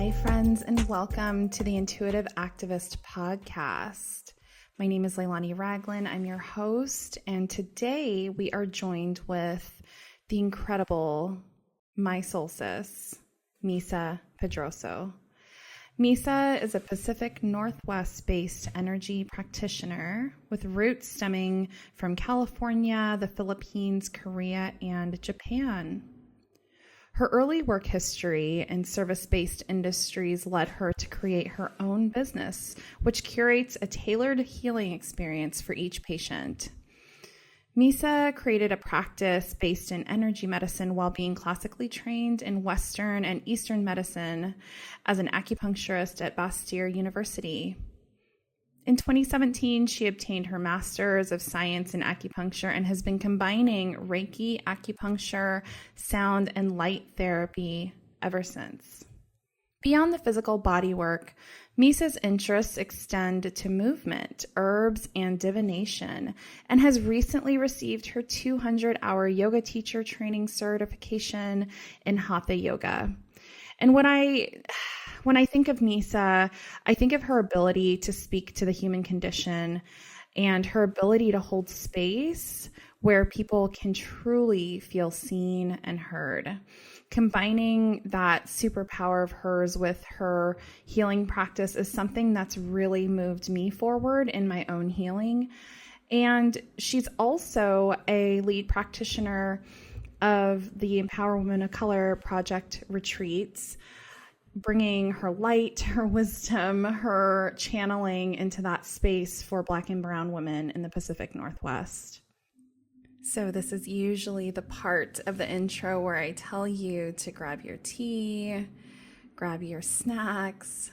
Hi, friends, and welcome to the Intuitive Activist podcast. My name is Leilani Raglan. I'm your host, and today we are joined with the incredible my soul sis, Meesa Pedrozo. Meesa is a Pacific Northwest-based energy practitioner with roots stemming from California, the Philippines, Korea, and Japan. Her early work history in service-based industries led her to create her own business, which curates a tailored healing experience for each patient. Meesa created a practice based in energy medicine while being classically trained in Western and Eastern medicine as an acupuncturist at Bastyr University. In 2017, she obtained her Master's of Science in Acupuncture and has been combining Reiki, acupuncture, sound, and light therapy ever since. Beyond the physical body work, Meesa's interests extend to movement, herbs, and divination, and has recently received her 200-hour yoga teacher training certification in Hatha Yoga. And when I think of Meesa, I think of her ability to speak to the human condition and her ability to hold space where people can truly feel seen and heard. Combining that superpower of hers with her healing practice is something that's really moved me forward in my own healing. And she's also a lead practitioner of the Empower Women of Color Project retreats, bringing her light, her wisdom, her channeling into that space for Black and Brown women in the Pacific Northwest. So this is usually the part of the intro where I tell you to grab your tea, grab your snacks,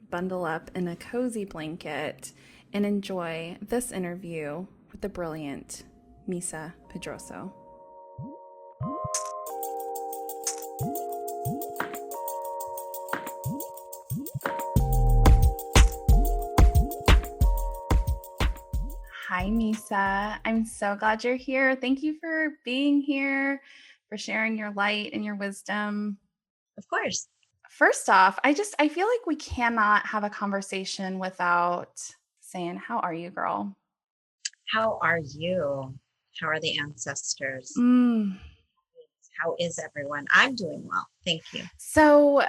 bundle up in a cozy blanket, and enjoy this interview with the brilliant Meesa Pedrozo. Hi, Meesa. I'm so glad you're here. Thank you for being here, for sharing your light and your wisdom. Of course. First off, I feel like we cannot have a conversation without saying, how are you, girl? How are you? How are the ancestors? How is everyone? I'm doing well. Thank you. So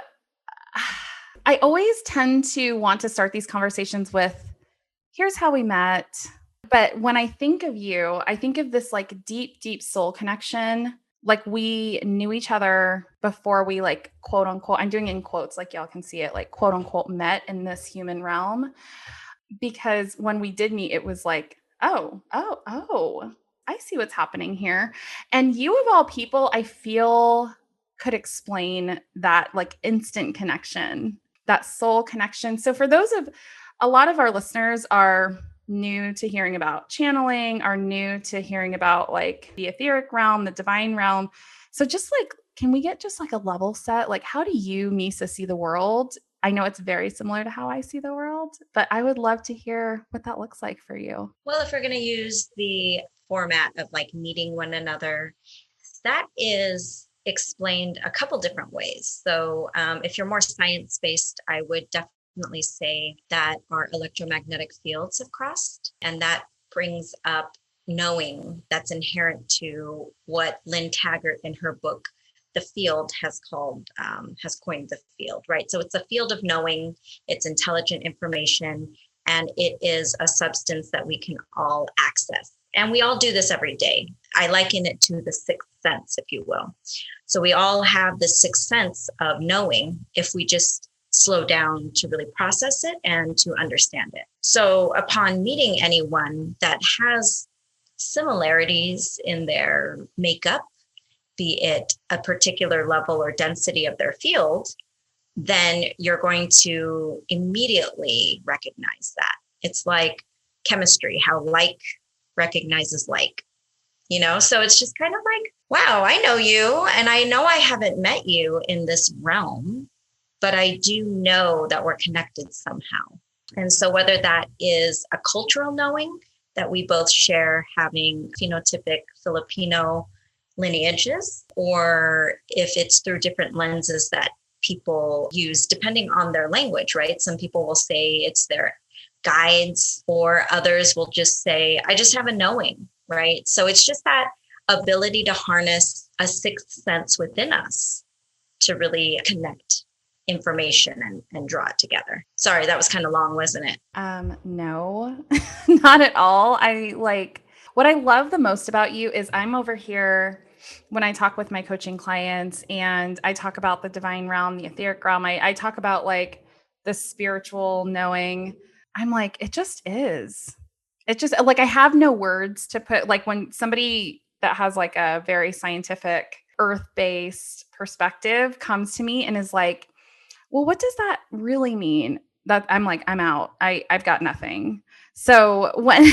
I always tend to want to start these conversations with, here's how we met. But when I think of you, I think of this like deep, deep soul connection. Like we knew each other before we like, quote unquote, I'm doing it in quotes, like y'all can see it, like quote unquote met in this human realm. Because when we did meet, it was like, oh, I see what's happening here. And you of all people, I feel could explain that like instant connection, that soul connection. So for a lot of our listeners are new to hearing about channeling, are new to hearing about like the etheric realm, the divine realm. So just like, can we get just like a level set? Like, how do you, Meesa, see the world? I know it's very similar to how I see the world, but I would love to hear what that looks like for you. Well, if we're going to use the format of like meeting one another, that is explained a couple different ways. So if you're more science-based, I would definitely say that our electromagnetic fields have crossed, and that brings up knowing that's inherent to what Lynn Taggart in her book The Field has coined the field, right? So it's a field of knowing, it's intelligent information, and it is a substance that we can all access. And we all do this every day. I liken it to the sixth sense, if you will. So we all have the sixth sense of knowing if we just slow down to really process it and to understand it. So upon meeting anyone that has similarities in their makeup, be it a particular level or density of their field, then you're going to immediately recognize that. It's like chemistry, how like recognizes like, so it's just kind of like, wow, I know you, and I know I haven't met you in this realm, but I do know that we're connected somehow. And so whether that is a cultural knowing that we both share having phenotypic Filipino lineages, or if it's through different lenses that people use depending on their language, right? Some people will say it's their guides, or others will just say, I just have a knowing, right? So it's just that ability to harness a sixth sense within us to really connect information and draw it together. Sorry, that was kind of long, wasn't it? No, not at all. What I love the most about you is I'm over here when I talk with my coaching clients and I talk about the divine realm, the etheric realm. I talk about like the spiritual knowing. I'm like, it just is. It just like I have no words to put, like when somebody that has like a very scientific earth-based perspective comes to me and is like, well, what does that really mean? That I'm like, I'm out. I've got nothing. So when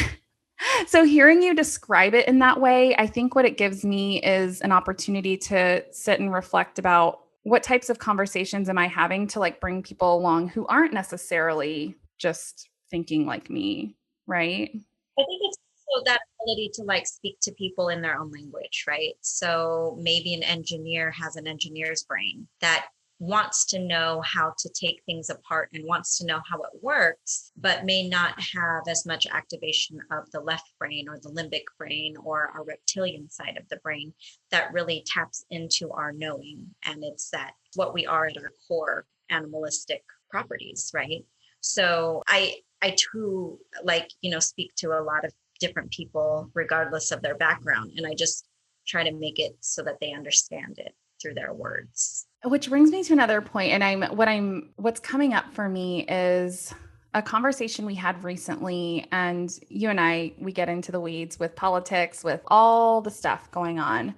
so hearing you describe it in that way, I think what it gives me is an opportunity to sit and reflect about what types of conversations am I having to like bring people along who aren't necessarily just thinking like me, right? I think it's also that ability to like speak to people in their own language, right? So maybe an engineer has an engineer's brain that wants to know how to take things apart and wants to know how it works, but may not have as much activation of the left brain or the limbic brain or our reptilian side of the brain that really taps into our knowing. And it's that what we are at our core animalistic properties, right? So I too, like, speak to a lot of different people, regardless of their background. And I just try to make it so that they understand it through their words. Which brings me to another point, and what's coming up for me is a conversation we had recently, and you and we get into the weeds with politics, with all the stuff going on.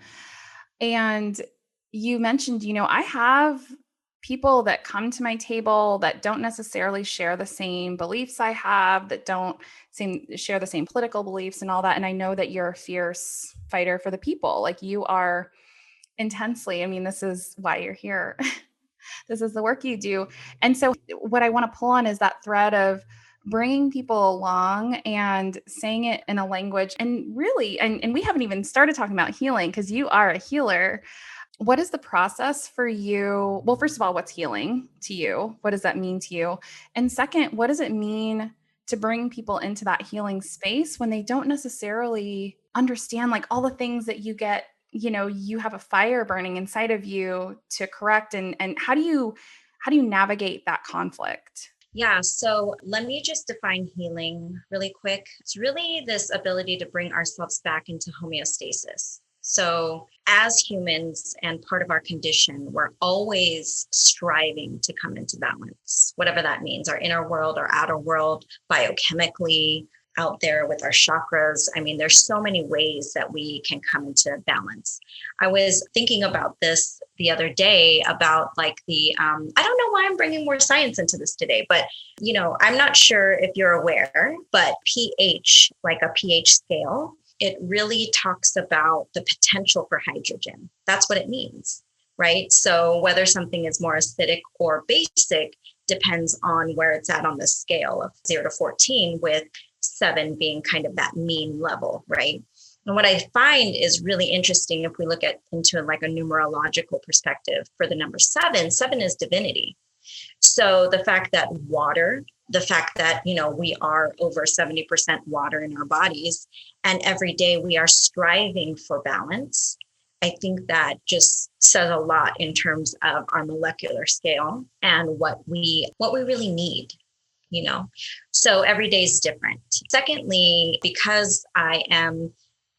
And you mentioned, I have people that come to my table that don't necessarily share the same beliefs I have, that don't share the same political beliefs and all that. And I know that you're a fierce fighter for the people. Like you are intensely. I mean, this is why you're here. This is the work you do. And so what I want to pull on is that thread of bringing people along and saying it in a language, and really, and we haven't even started talking about healing because you are a healer. What is the process for you? Well, first of all, what's healing to you? What does that mean to you? And second, what does it mean to bring people into that healing space when they don't necessarily understand like all the things that you get, you have a fire burning inside of you to correct, and how do you navigate that conflict? Yeah, so let me just define healing really quick. It's really this ability to bring ourselves back into homeostasis. So as humans and part of our condition, we're always striving to come into balance, whatever that means, our inner world, our outer world, biochemically, out there with our chakras. I mean, there's so many ways that we can come into balance. I was thinking about this the other day about like I don't know why I'm bringing more science into this today, but I'm not sure if you're aware, but pH, like a pH scale, it really talks about the potential for hydrogen. That's what it means, right? So whether something is more acidic or basic depends on where it's at on the scale of 0 to 14, with 7 being kind of that mean level, right? And what I find is really interesting if we look into like a numerological perspective for the number 7, 7 is divinity. So the fact that we are over 70% water in our bodies, and every day we are striving for balance, I think that just says a lot in terms of our molecular scale and what we really need. So every day is different. Secondly, because I am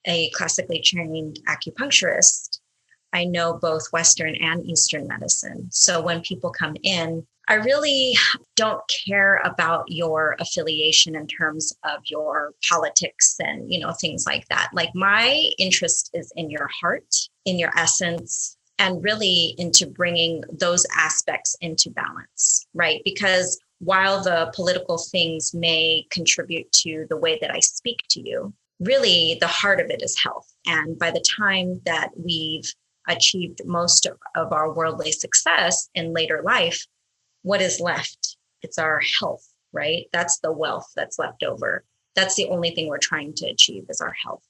a classically trained acupuncturist, I know both Western and Eastern medicine. So when people come in, I really don't care about your affiliation in terms of your politics and, things like that. Like my interest is in your heart, in your essence, and really into bringing those aspects into balance, right? Because while the political things may contribute to the way that I speak to you, really the heart of it is health. And by the time that we've achieved most of our worldly success in later life, what is left? It's our health, right? That's the wealth that's left over. That's the only thing we're trying to achieve is our health.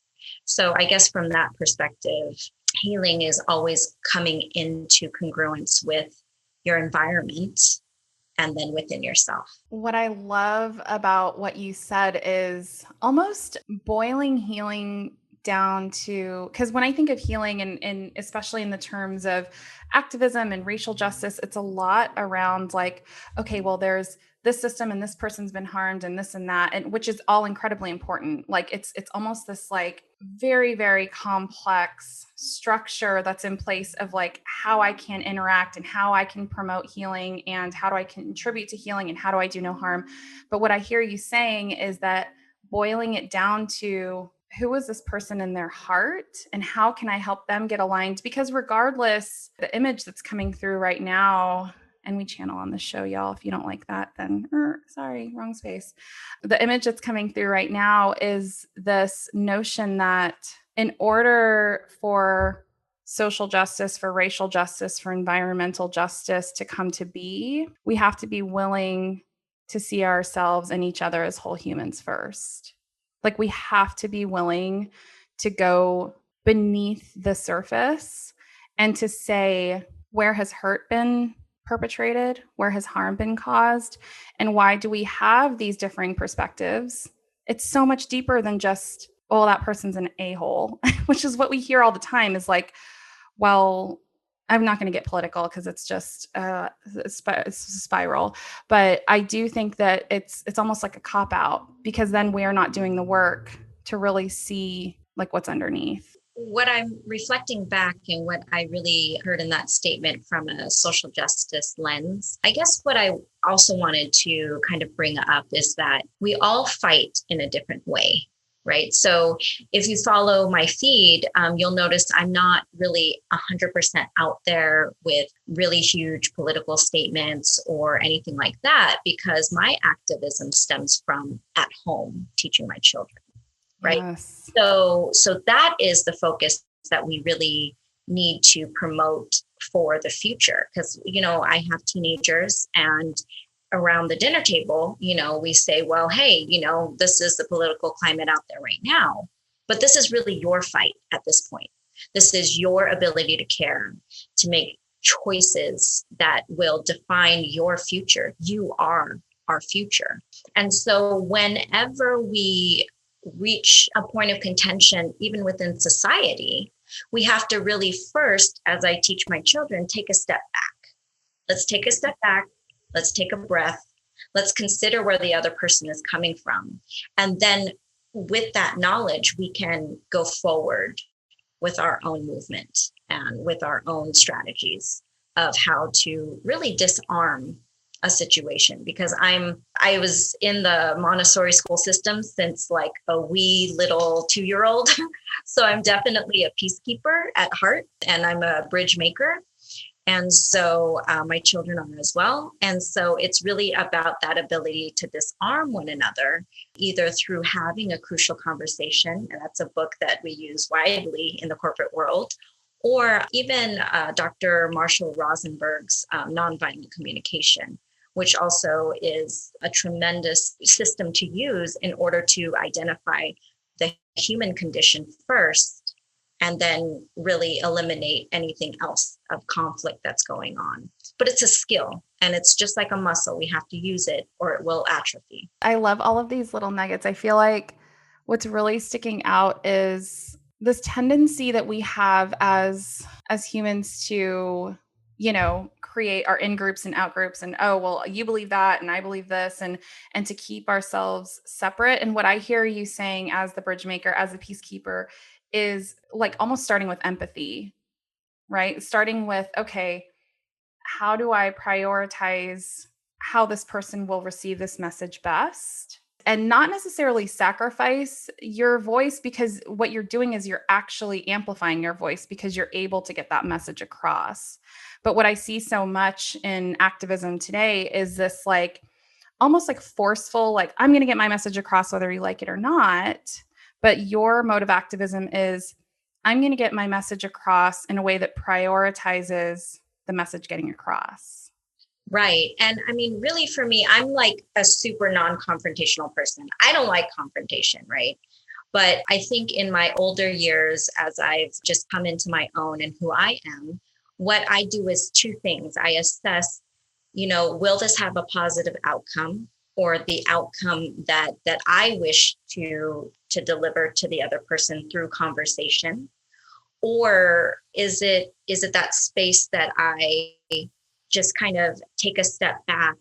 So I guess from that perspective, healing is always coming into congruence with your environment, and then within yourself. What I love about what you said is almost boiling healing down to, because when I think of healing, and especially in the terms of activism and racial justice, it's a lot around like, okay, well, there's this system and this person's been harmed and this and that, and which is all incredibly important. Like it's almost this like very, very complex structure that's in place of like how I can interact and how I can promote healing and how do I contribute to healing and how do I do no harm. But what I hear you saying is that boiling it down to who is this person in their heart and how can I help them get aligned? Because regardless, the image that's coming through right now, and we channel on the show, y'all. If you don't like that, then sorry, wrong space. The image that's coming through right now is this notion that in order for social justice, for racial justice, for environmental justice to come to be, we have to be willing to see ourselves and each other as whole humans first. Like we have to be willing to go beneath the surface and to say, where has hurt been perpetrated? Where has harm been caused? And why do we have these differing perspectives? It's so much deeper than just, oh, that person's an a-hole, which is what we hear all the time is like, well, I'm not going to get political because it's just it's a spiral. But I do think that it's almost like a cop-out because then we're not doing the work to really see like what's underneath. What I'm reflecting back and what I really heard in that statement from a social justice lens, I guess what I also wanted to kind of bring up is that we all fight in a different way, right? So if you follow my feed, you'll notice I'm not really 100% out there with really huge political statements or anything like that, because my activism stems from at home teaching my children. Right. Yes. So that is the focus that we really need to promote for the future. Because, I have teenagers and around the dinner table, we say, well, hey, this is the political climate out there right now. But this is really your fight at this point. This is your ability to care, to make choices that will define your future. You are our future. And so whenever we reach a point of contention, even within society, we have to really first, as I teach my children, take a step back. Let's take a step back. Let's take a breath. Let's consider where the other person is coming from. And then with that knowledge, we can go forward with our own movement and with our own strategies of how to really disarm a situation, because I was in the Montessori school system since like a wee little 2-year-old. So I'm definitely a peacekeeper at heart, and I'm a bridge maker. And so my children are as well. And so it's really about that ability to disarm one another, either through having a crucial conversation, and that's a book that we use widely in the corporate world, or even Dr. Marshall Rosenberg's nonviolent communication, which also is a tremendous system to use in order to identify the human condition first, and then really eliminate anything else of conflict that's going on. But it's a skill, and it's just like a muscle. We have to use it or it will atrophy. I love all of these little nuggets. I feel like what's really sticking out is this tendency that we have as humans to create our in groups and out groups, and oh, well, you believe that and I believe this, and to keep ourselves separate. And what I hear you saying as the bridge maker, as the peacekeeper, is like almost starting with empathy, right? Starting with, okay, how do I prioritize how this person will receive this message best? And not necessarily sacrifice your voice, because what you're doing is you're actually amplifying your voice because you're able to get that message across. But what I see so much in activism today is this like almost like forceful, like I'm going to get my message across whether you like it or not. But your mode of activism is I'm going to get my message across in a way that prioritizes the message getting across. Right. And I mean, really for me, I'm like a super non-confrontational person. I don't like confrontation, right? But I think in my older years, as I've just come into my own and who I am, what I do is two things. I assess, will this have a positive outcome, or the outcome that I wish to deliver to the other person through conversation? Or is it that space that I just kind of take a step back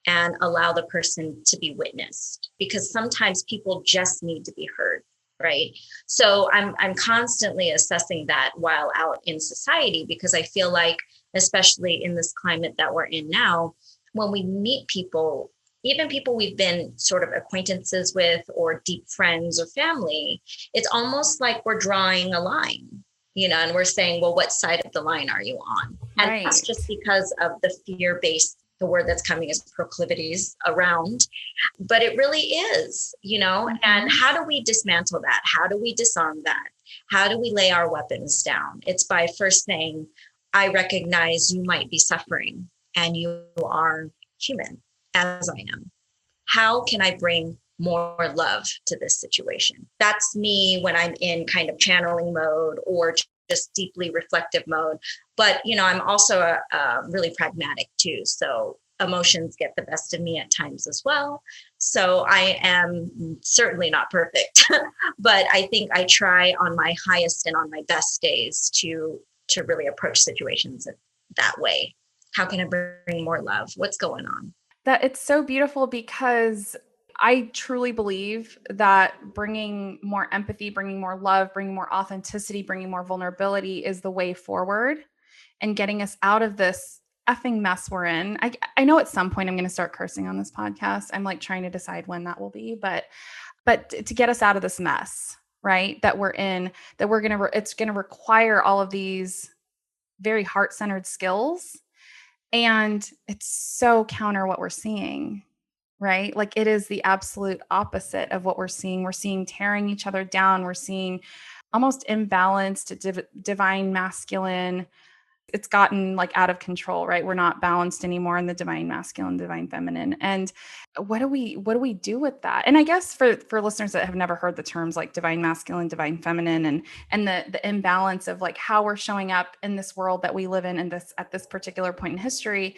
and allow the person to be witnessed? Because sometimes people just need to be heard, right? So I'm constantly assessing that while out in society, because I feel like, especially in this climate that we're in now, when we meet people, even people we've been sort of acquaintances with or deep friends or family, it's almost like we're drawing a line, and we're saying, well, what side of the line are you on? And Right. that's just because of the fear-based, the word that's coming is proclivities around, but it really is, and how do we dismantle that? How do we disarm that? How do we lay our weapons down? It's by first saying, I recognize you might be suffering and you are human as I am. How can I bring more love to this situation? That's me when I'm in kind of channeling mode or just deeply reflective mode. But, I'm also a really pragmatic too. So emotions get the best of me at times as well. So I am certainly not perfect, but I think I try on my highest and on my best days to really approach situations that way. How can I bring more love? What's going on? That it's so beautiful, because I truly believe that bringing more empathy, bringing more love, bringing more authenticity, bringing more vulnerability is the way forward, and getting us out of this effing mess we're in. I know at some point I'm going to start cursing on this podcast. I'm like trying to decide when that will be, but to get us out of this mess, right? That we're in, that it's going to require all of these very heart-centered skills. And it's so counter what we're seeing, right? Like, it is the absolute opposite of what we're seeing. We're seeing tearing each other down. We're seeing almost imbalanced divine masculine. It's gotten like out of control, right? We're not balanced anymore in the divine masculine, divine feminine. And what do we do with that? And I guess for listeners that have never heard the terms like divine masculine, divine feminine, and the imbalance of like how we're showing up in this world that we live in this at this particular point in history,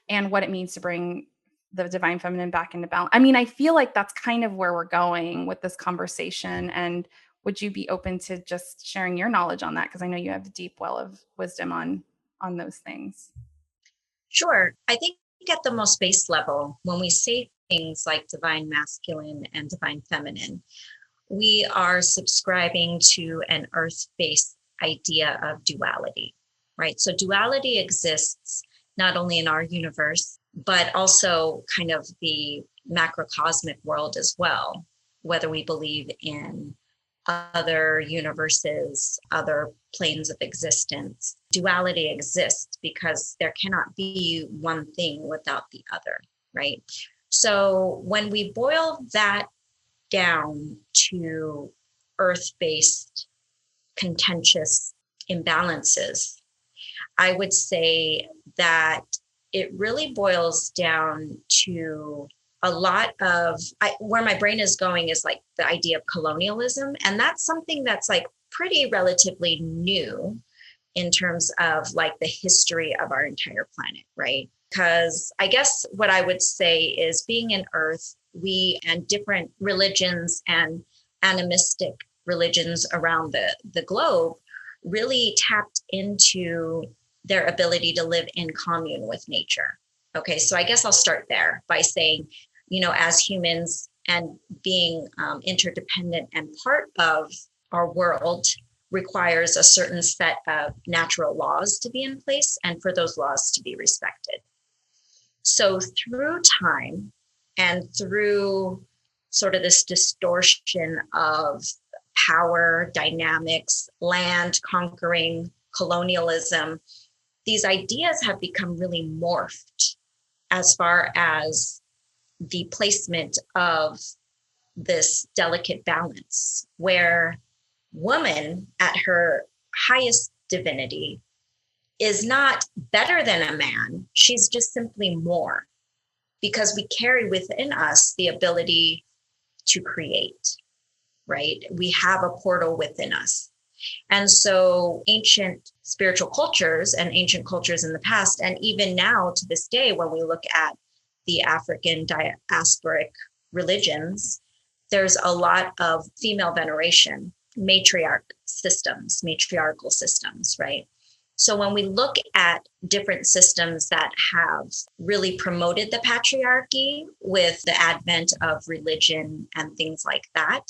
and what it means to bring the divine feminine back into balance. I mean, I feel like that's kind of where we're going with this conversation. And would you be open to just sharing your knowledge on that? Because I know you have a deep well of wisdom on those things. Sure. I think at the most base level, when we say things like divine masculine and divine feminine, we are subscribing to an earth-based idea of duality, right? So duality exists not only in our universe, but also kind of the macrocosmic world as well, whether we believe in other universes, other planes of existence. Duality exists because there cannot be one thing without the other, right? So when we boil that down to earth-based contentious imbalances, I would say that it really boils down to a lot of where my brain is going is like the idea of colonialism. And that's something that's like pretty relatively new in terms of like the history of our entire planet, right? Because I guess what I would say is being in Earth, we and different religions and animistic religions around the globe really tapped into their ability to live in commune with nature. Okay, so I guess I'll start there by saying, as humans and being interdependent and part of our world requires a certain set of natural laws to be in place and for those laws to be respected. So through time and through sort of this distortion of power dynamics, land conquering, colonialism, these ideas have become really morphed as far as the placement of this delicate balance where woman at her highest divinity is not better than a man. She's just simply more, because we carry within us the ability to create, right? We have a portal within us. And so ancient spiritual cultures and ancient cultures in the past, and even now to this day, when we look at the African diasporic religions, there's a lot of female veneration, matriarchal systems, right? So when we look at different systems that have really promoted the patriarchy with the advent of religion and things like that,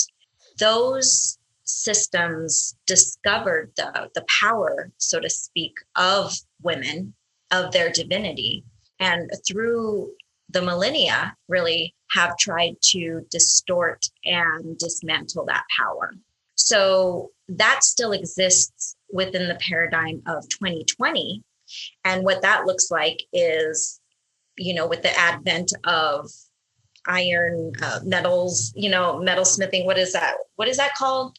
those systems discovered the power, so to speak, of women, of their divinity, and through the millennia really have tried to distort and dismantle that power. So that still exists within the paradigm of 2020. And what that looks like is, with the advent of iron metals, metal smithing, what is that called?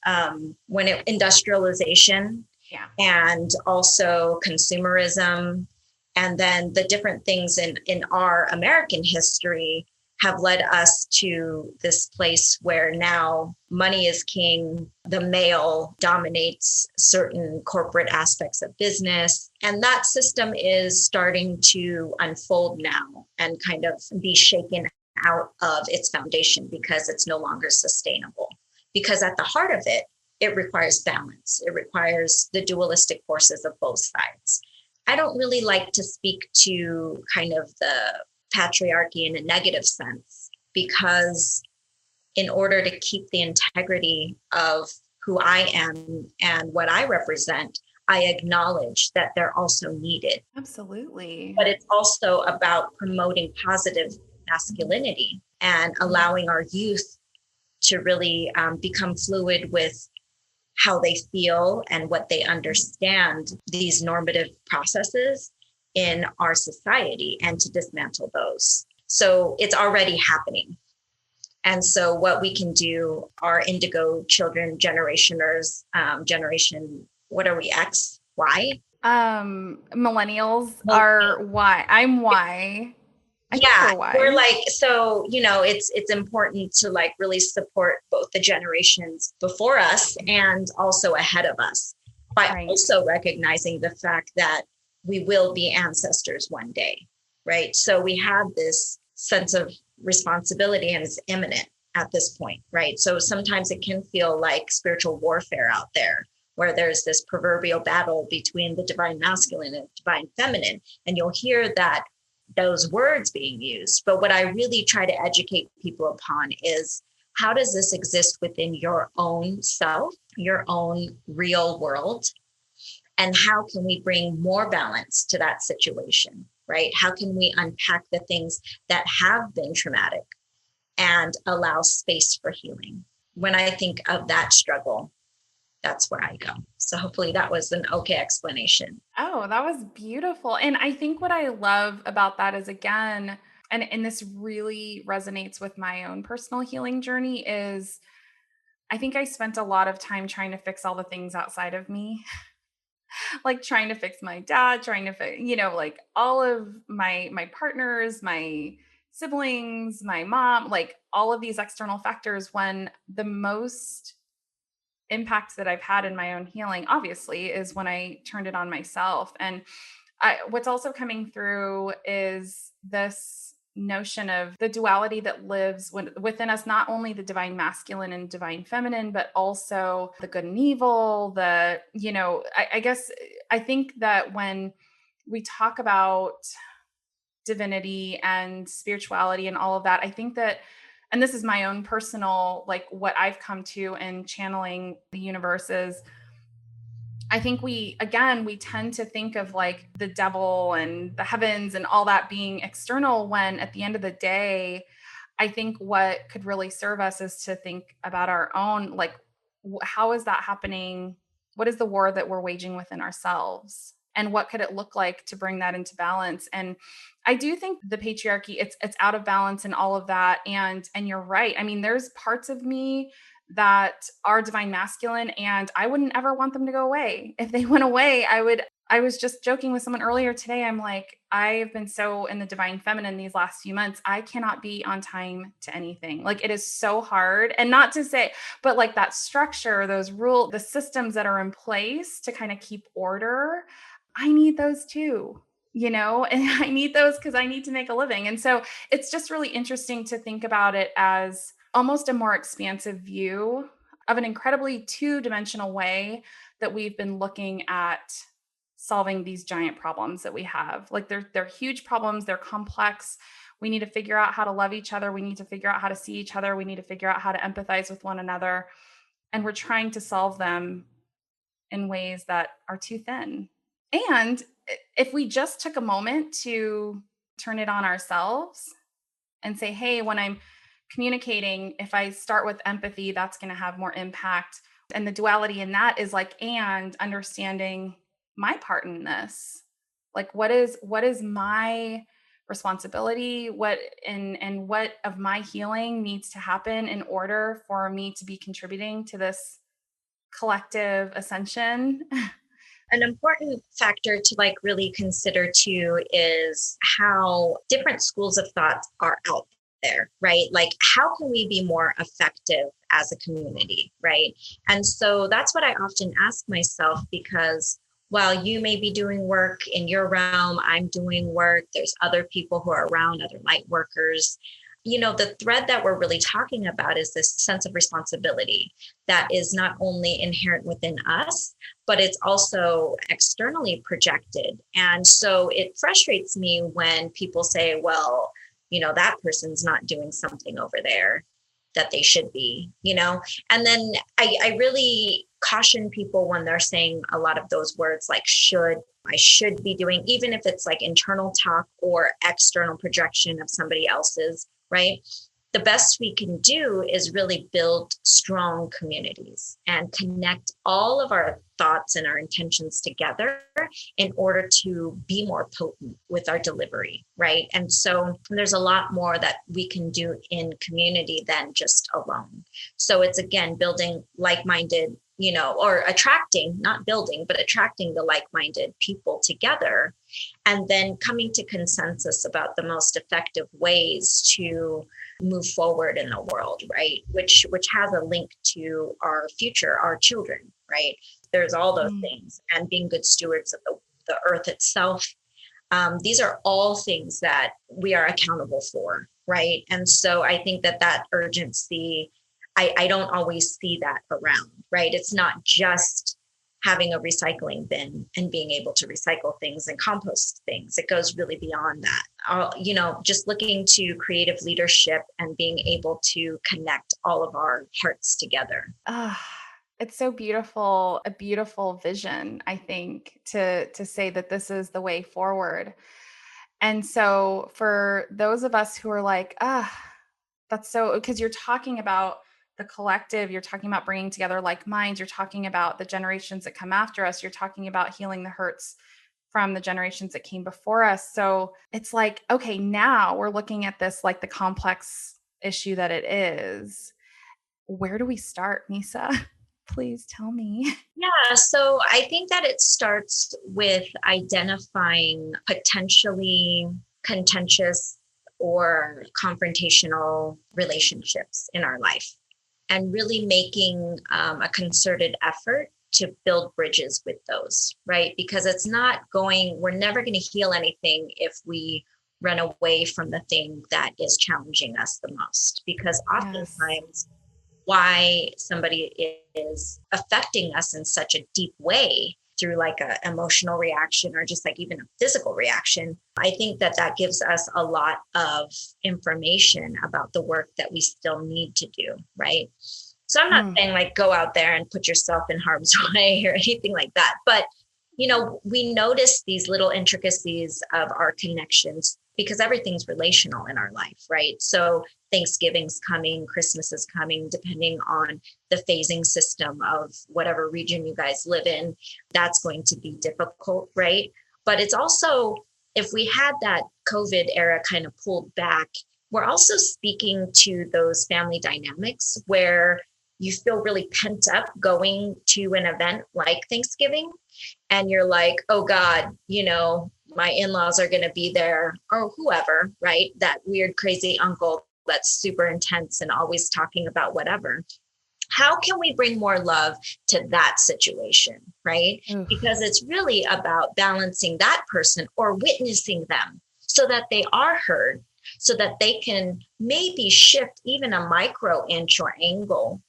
Industrialization, Yeah. and also consumerism. And then the different things in our American history have led us to this place where now money is king, the male dominates certain corporate aspects of business. And that system is starting to unfold now and kind of be shaken out of its foundation because it's no longer sustainable. Because at the heart of it, it requires balance. It requires the dualistic forces of both sides. I don't really like to speak to kind of the patriarchy in a negative sense, because in order to keep the integrity of who I am and what I represent, I acknowledge that they're also needed. Absolutely. But it's also about promoting positive masculinity and allowing our youth to really become fluid with how they feel and what they understand these normative processes in our society, and to dismantle those. So it's already happening. And so what we can do, our indigo children, generation, what are we, X, Y? Millennials are Y. I'm Y. Yeah, we're like, so, it's important to like really support both the generations before us and also ahead of us, by also recognizing the fact that we will be ancestors one day, right? So we have this sense of responsibility, and it's imminent at this point, right? So sometimes it can feel like spiritual warfare out there, where there's this proverbial battle between the divine masculine and divine feminine, and you'll hear those words being used. But what I really try to educate people upon is, how does this exist within your own self, your own real world? And how can we bring more balance to that situation, right? How can we unpack the things that have been traumatic and allow space for healing? When I think of that struggle, that's where I go. So hopefully that was an okay explanation. Oh, that was beautiful. And I think what I love about that is, again, and this really resonates with my own personal healing journey, is I think I spent a lot of time trying to fix all the things outside of me. Like trying to fix my dad, trying to fix, like all of my partners, my siblings, my mom, like all of these external factors, when the most impact that I've had in my own healing, obviously, is when I turned it on myself. And what's also coming through is this notion of the duality that lives within us, not only the divine masculine and divine feminine, but also the good and evil, I guess I think that when we talk about divinity and spirituality and all of that, I think that, and this is my own personal, like what I've come to in channeling the universe, is I think we tend to think of like the devil and the heavens and all that being external, when at the end of the day, I think what could really serve us is to think about our own, like, how is that happening? What is the war that we're waging within ourselves? And what could it look like to bring that into balance? And I do think the patriarchy, it's out of balance and all of that. And you're right. I mean, there's parts of me that are divine masculine, and I wouldn't ever want them to go away. If they went away, I was just joking with someone earlier today. I'm like, I've been so in the divine feminine these last few months. I cannot be on time to anything. Like, it is so hard. And not to say, but like that structure, those rules, the systems that are in place to kind of keep order, I need those too, and I need those because I need to make a living. And so it's just really interesting to think about it as almost a more expansive view of an incredibly two-dimensional way that we've been looking at solving these giant problems that we have. Like, they're huge problems, they're complex. We need to figure out how to love each other. We need to figure out how to see each other. We need to figure out how to empathize with one another. And we're trying to solve them in ways that are too thin. And if we just took a moment to turn it on ourselves and say, hey, when I'm communicating, if I start with empathy, that's going to have more impact. And the duality in that is like, and understanding my part in this. Like, what is my responsibility? What of my healing needs to happen in order for me to be contributing to this collective ascension? An important factor to like really consider too is how different schools of thought are out there, right? Like, how can we be more effective as a community, right? And so that's what I often ask myself, because while you may be doing work in your realm, I'm doing work, there's other people who are around, other light workers. The thread that we're really talking about is this sense of responsibility that is not only inherent within us, but it's also externally projected. And so it frustrates me when people say, well, that person's not doing something over there that they should be, and then I really caution people when they're saying a lot of those words like I should be doing, even if it's like internal talk or external projection of somebody else's, right? The best we can do is really build strong communities and connect all of our thoughts and our intentions together in order to be more potent with our delivery, right? And so there's a lot more that we can do in community than just alone. So it's, again, building like-minded, or attracting, not building, but attracting the like-minded people together, and then coming to consensus about the most effective ways to move forward in the world, right? Which has a link to our future, our children, right? There's all those things, and being good stewards of the earth itself. These are all things that we are accountable for, right? And so I think that urgency, I don't always see that around, right? It's not just having a recycling bin and being able to recycle things and compost things. It goes really beyond that. Just looking to creative leadership and being able to connect all of our hearts together. It's so beautiful, a beautiful vision, I think, to say that this is the way forward. And so for those of us who are like, that's so, because you're talking about the collective, you're talking about bringing together like minds, you're talking about the generations that come after us, you're talking about healing the hurts from the generations that came before us. So it's like, okay, now we're looking at this like the complex issue that it is. Where do we start, Meesa? Please tell me. Yeah, so I think that it starts with identifying potentially contentious or confrontational relationships in our life, and really making a concerted effort to build bridges with those, right? Because we're never going to heal anything if we run away from the thing that is challenging us the most. Because oftentimes why somebody is affecting us in such a deep way through like an emotional reaction or just like even a physical reaction, I think that gives us a lot of information about the work that we still need to do, right? So I'm not saying like go out there and put yourself in harm's way or anything like that, but we notice these little intricacies of our connections because everything's relational in our life, right? So Thanksgiving's coming, Christmas is coming, depending on the phasing system of whatever region you guys live in, that's going to be difficult, right? But it's also, if we had that COVID era kind of pulled back, we're also speaking to those family dynamics where you feel really pent up going to an event like Thanksgiving, and you're like, oh God, my in-laws are going to be there, or whoever, right? That weird, crazy uncle that's super intense and always talking about whatever. How can we bring more love to that situation, right? Oof. Because it's really about balancing that person or witnessing them so that they are heard, so that they can maybe shift even a micro inch or angle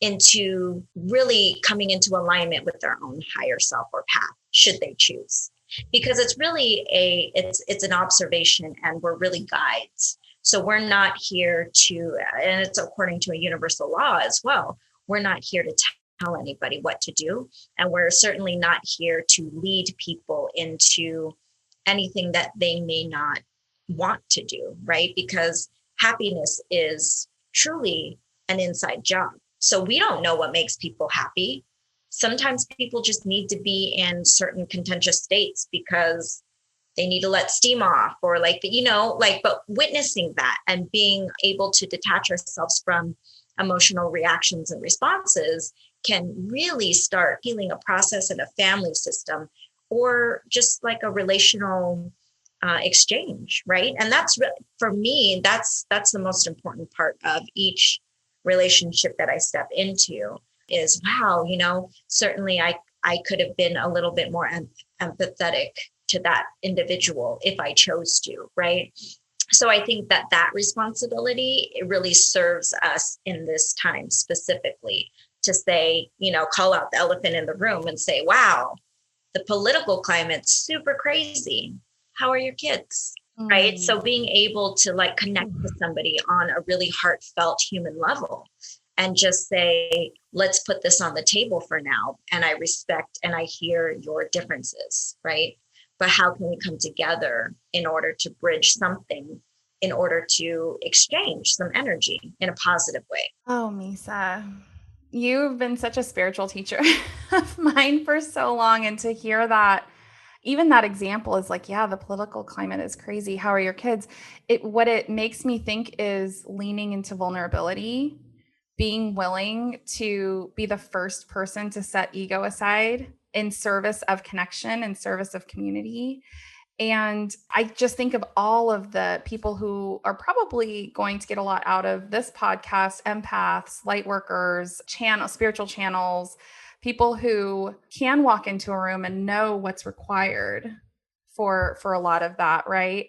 into really coming into alignment with their own higher self or path, should they choose. Because it's really it's an observation, and we're really guides. So we're not here to, and it's according to a universal law as well, we're not here to tell anybody what to do. And we're certainly not here to lead people into anything that they may not want to do, right? Because happiness is truly an inside job. So we don't know what makes people happy. Sometimes people just need to be in certain contentious states because they need to let steam off, or but witnessing that and being able to detach ourselves from emotional reactions and responses can really start healing a process in a family system, or just like a relational exchange, right? And that's for me, that's the most important part of each relationship that I step into is, wow, certainly I could have been a little bit more empathetic to that individual if I chose to, right? So I think that responsibility, it really serves us in this time specifically to say, call out the elephant in the room and say, wow, the political climate's super crazy. How are your kids? Right. So being able to connect with somebody on a really heartfelt human level and just say, let's put this on the table for now. And I respect and I hear your differences. Right. But how can we come together in order to bridge something, in order to exchange some energy in a positive way? Oh, Meesa, you've been such a spiritual teacher of mine for so long. And to hear that, even that example is like, yeah, the political climate is crazy. How are your kids? What it makes me think is leaning into vulnerability, being willing to be the first person to set ego aside in service of connection and service of community. And I just think of all of the people who are probably going to get a lot out of this podcast: empaths, light workers, spiritual channels, people who can walk into a room and know what's required for a lot of that, right?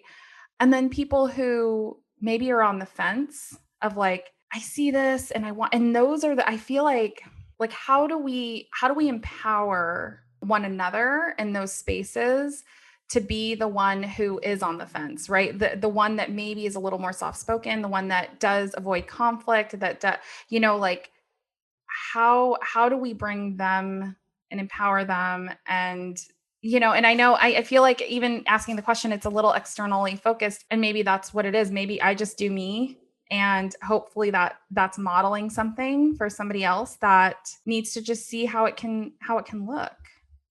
And then people who maybe are on the fence of like, I see this and I want, and those are I feel like how do we empower one another in those spaces to be the one who is on the fence, right? The one that maybe is a little more soft spoken, the one that does avoid conflict, how do we bring them and empower them? And and I know I feel like even asking the question, it's a little externally focused, and maybe that's what it is. Maybe I just do me, and hopefully that's modeling something for somebody else that needs to just see how it can look,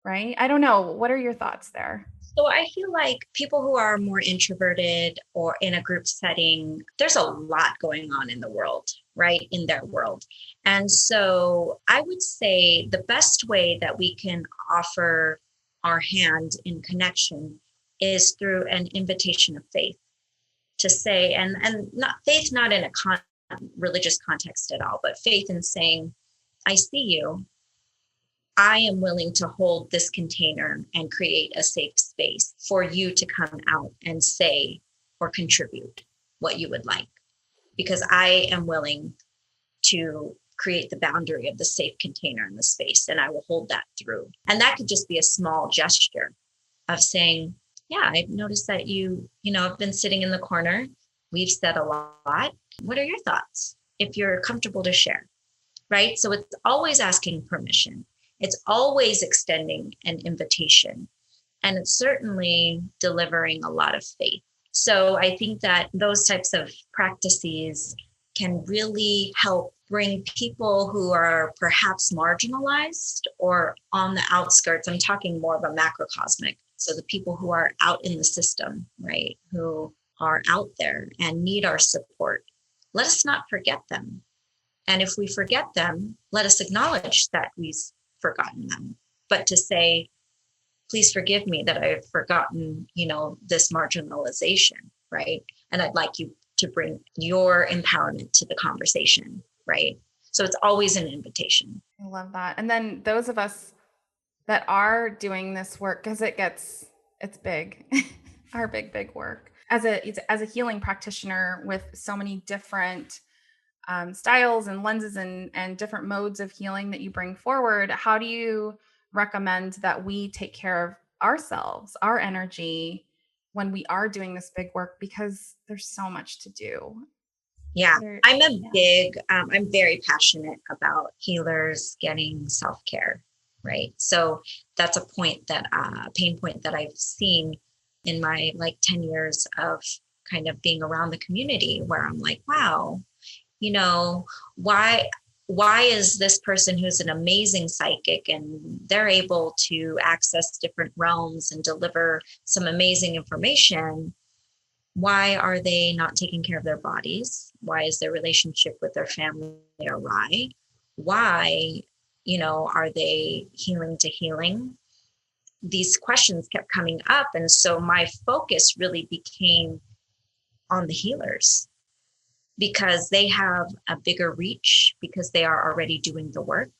right? I don't know. What are your thoughts there? So I feel like people who are more introverted or in a group setting, there's a lot going on in the world, right? In their world. And so I would say the best way that we can offer our hand in connection is through an invitation of faith, to say, and not faith, not in a religious context at all, but faith in saying, I see you. I am willing to hold this container and create a safe space for you to come out and say or contribute what you would like, because I am willing to create the boundary of the safe container in the space, and I will hold that through. And that could just be a small gesture of saying, yeah, I've noticed that I've been sitting in the corner. We've said a lot. What are your thoughts? If you're comfortable to share, right? So it's always asking permission. It's always extending an invitation, and it's certainly delivering a lot of faith. So I think that those types of practices can really help bring people who are perhaps marginalized or on the outskirts. I'm talking more of a macrocosmic. So the people who are out in the system, right, who are out there and need our support, let us not forget them. And if we forget them, let us acknowledge that we've forgotten them. But to say, please forgive me that I've forgotten, this marginalization, right? And I'd like you to bring your empowerment to the conversation, right? So it's always an invitation. I love that. And then those of us that are doing this work, because it's big, our big work as a healing practitioner with so many different styles and lenses and different modes of healing that you bring forward. How do you recommend that we take care of ourselves, our energy, when we are doing this big work? Because there's so much to do. Yeah, I'm very passionate about healers getting self-care, right? So that's a pain point that I've seen in my 10 years of kind of being around the community, where I'm like, wow, why is this person who's an amazing psychic and they're able to access different realms and deliver some amazing information? Why are they not taking care of their bodies? Why is their relationship with their family awry? Why, are they healing to healing? These questions kept coming up. And so my focus really became on the healers, because they have a bigger reach, because they are already doing the work.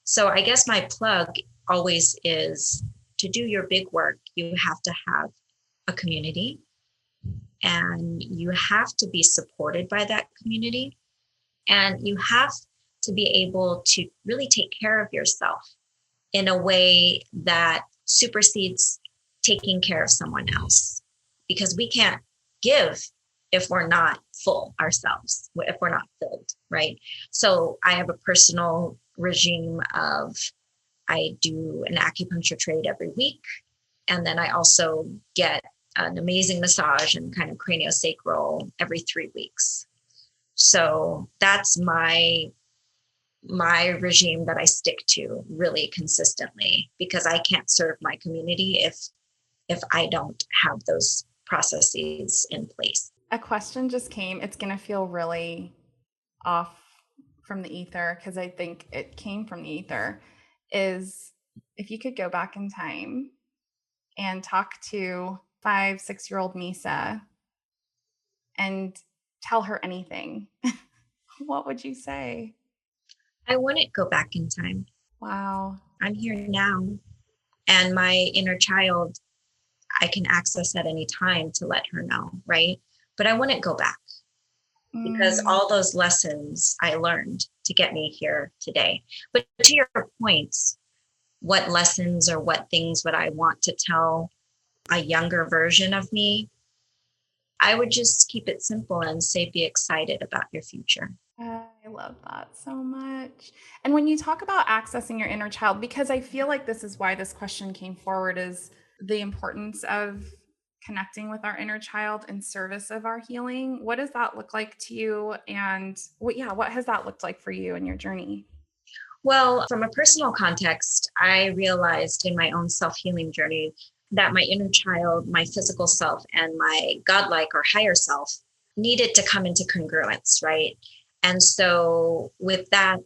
So I guess my plug always is, to do your big work, you have to have a community, and you have to be supported by that community, and you have to be able to really take care of yourself in a way that supersedes taking care of someone else, because we can't give if we're not full ourselves, if we're not filled, right? So I have a personal regime of, I do an acupuncture trade every week, and then I also get an amazing massage and kind of craniosacral every 3 weeks. So that's my regime that I stick to really consistently, because I can't serve my community if I don't have those processes in place. A question just came. It's going to feel really off from the ether, because I think it came from the ether. Is, if you could go back in time and talk to 5-6-year-old Meesa and tell her anything, what would you say? I wouldn't go back in time. Wow. I'm here now. And my inner child, I can access at any time to let her know, right? But I wouldn't go back, because all those lessons I learned to get me here today. But to your points, what lessons or what things would I want to tell a younger version of me? I would just keep it simple and say, be excited about your future. I love that so much. And when you talk about accessing your inner child, because I feel like this is why this question came forward, is the importance of connecting with our inner child in service of our healing. What does that look like to you? And what has that looked like for you in your journey? Well, from a personal context, I realized in my own self-healing journey that my inner child, my physical self, and my godlike or higher self needed to come into congruence, right? And so with that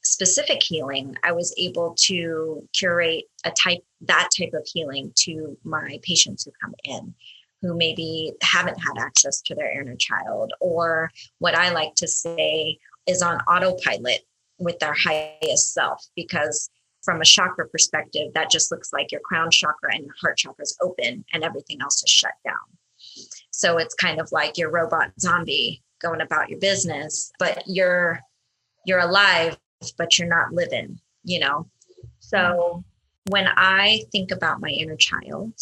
specific healing, I was able to curate that type of healing to my patients who come in, who maybe haven't had access to their inner child, or what I like to say is on autopilot with their highest self, because from a chakra perspective, that just looks like your crown chakra and your heart chakra is open and everything else is shut down. So it's kind of like your robot zombie going about your business, but you're alive, but you're not living, So when I think about my inner child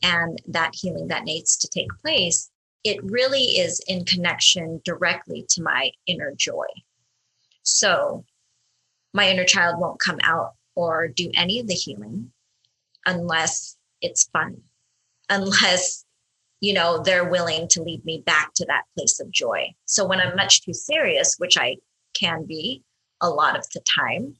and that healing that needs to take place, it really is in connection directly to my inner joy. So my inner child won't come out or do any of the healing unless it's fun, unless, they're willing to lead me back to that place of joy. So when I'm much too serious, which I can be a lot of the time,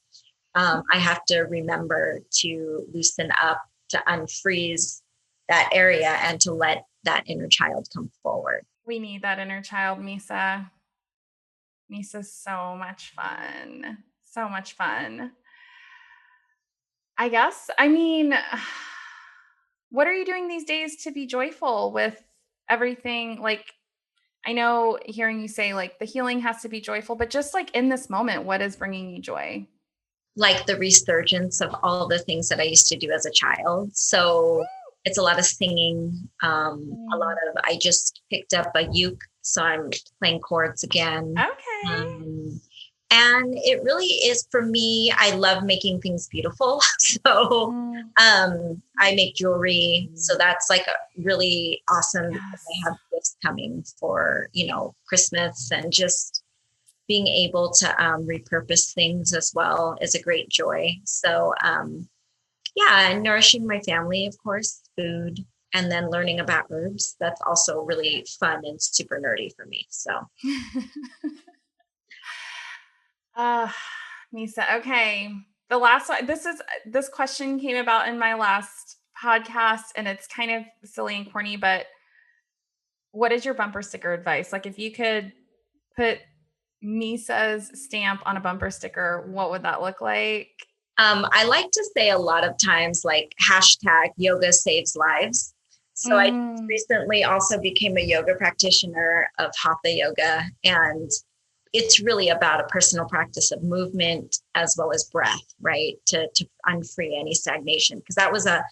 I have to remember to loosen up, to unfreeze that area, and to let that inner child come forward. We need that inner child, Meesa. Meesa, so much fun. So much fun. I guess, I mean, what are you doing these days to be joyful with everything? Like, I know hearing you say like the healing has to be joyful, but just like in this moment, what is bringing you joy? Like the resurgence of all the things that I used to do as a child. So it's a lot of singing, I just picked up a uke, so I'm playing chords again. Okay. And it really is, for me, I love making things beautiful. So I make jewelry. So that's like a really awesome because I have gifts coming for, Christmas, and just being able to repurpose things as well is a great joy. So and nourishing my family, of course, food, and then learning about herbs. That's also really fun and super nerdy for me. So Meesa, okay. The last one, this question came about in my last podcast, and it's kind of silly and corny, but what is your bumper sticker advice? Like if you could put Meesa's stamp on a bumper sticker, what would that look like? I like to say a lot of times like hashtag yoga saves lives. So I recently also became a yoga practitioner of hatha yoga, and it's really about a personal practice of movement as well as breath, right? To unfree any stagnation, because that was a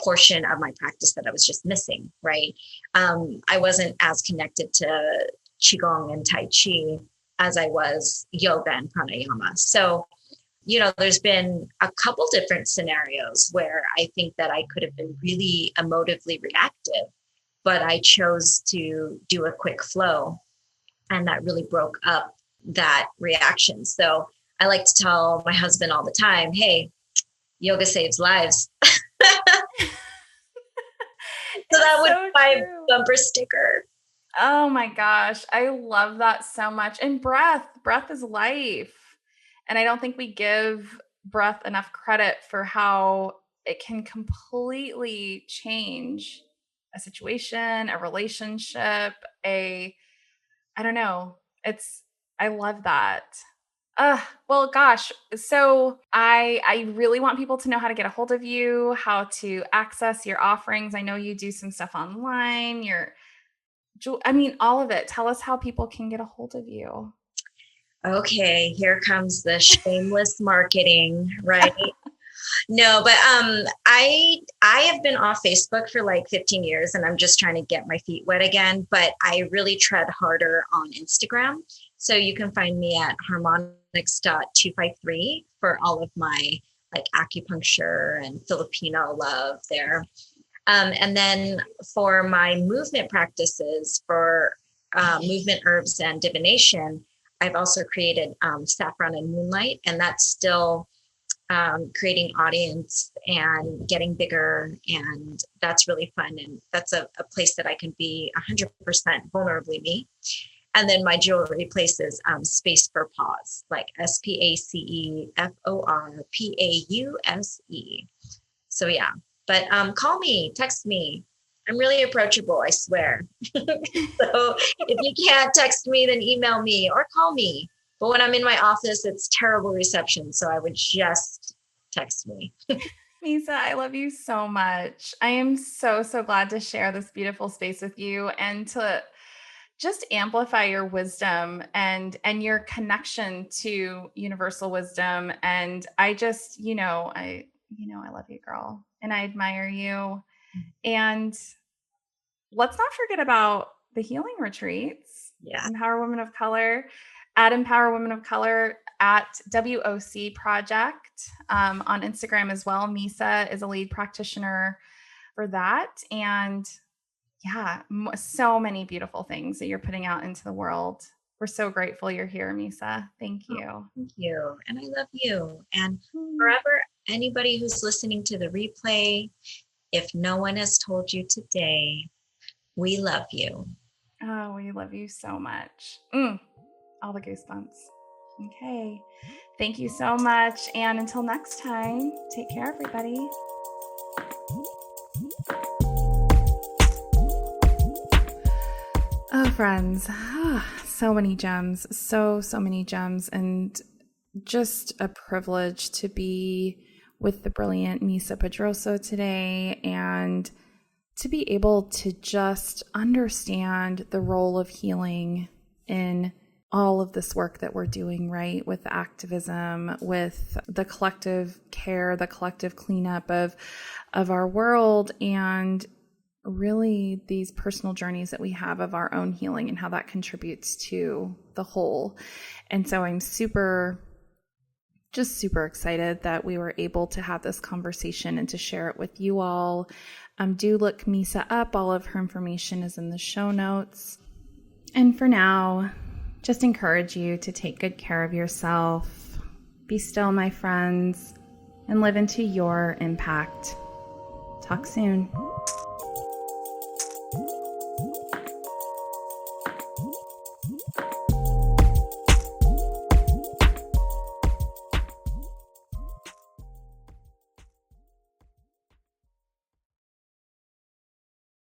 portion of my practice that I was just missing, right? I wasn't as connected to Qigong and Tai Chi as I was yoga and pranayama. So, there's been a couple different scenarios where I think that I could have been really emotively reactive, but I chose to do a quick flow, and that really broke up that reaction. So I like to tell my husband all the time, hey, yoga saves lives. So that was my bumper sticker. Oh my gosh. I love that so much. And breath is life. And I don't think we give breath enough credit for how it can completely change a situation, a relationship, I don't know. I love that. Well, gosh. So I really want people to know how to get a hold of you, how to access your offerings. I know you do some stuff online. All of it. Tell us how people can get a hold of you. Okay, here comes the shameless marketing, right? No, but I have been off Facebook for like 15 years, and I'm just trying to get my feet wet again, but I really tread harder on Instagram. So you can find me at harmonics.253 for all of my like acupuncture and Filipino love there. And then for my movement practices for movement herbs and divination, I've also created Saffron and Moonlight, and that's still creating audience and getting bigger. And that's really fun. And that's a place that I can be 100% vulnerably me. And then my jewelry places Space for Pause, like SPACEFORPAUSE. So yeah, but call me, text me. I'm really approachable, I swear. So if you can't text me, then email me or call me. But when I'm in my office, it's terrible reception. So I would just text me. Meesa, I love you so much. I am so, so glad to share this beautiful space with you and to just amplify your wisdom and your connection to universal wisdom. And I just, I love you, girl, and I admire you. And let's not forget about the healing retreats. Yeah. Empower Women of Color at Empower Women of Color at WOC Project on Instagram as well. Meesa is a lead practitioner for that. And yeah, so many beautiful things that you're putting out into the world. We're so grateful you're here, Meesa. Thank you. Oh, thank you. And I love you. And forever, anybody who's listening to the replay, if no one has told you today, we love you. Oh, we love you so much. All the goosebumps. Okay. Thank you so much. And until next time, take care, everybody. Oh, friends. So many gems, so many gems, and just a privilege to be with the brilliant Meesa Pedrozo today and to be able to just understand the role of healing in all of this work that we're doing, right? With activism, with the collective care, the collective cleanup of our world, and really these personal journeys that we have of our own healing and how that contributes to the whole. And so I'm super excited that we were able to have this conversation and to share it with you all. Do look Meesa up. All of her information is in the show notes. And for now, just encourage you to take good care of yourself. Be still, my friends, and live into your impact. Talk soon.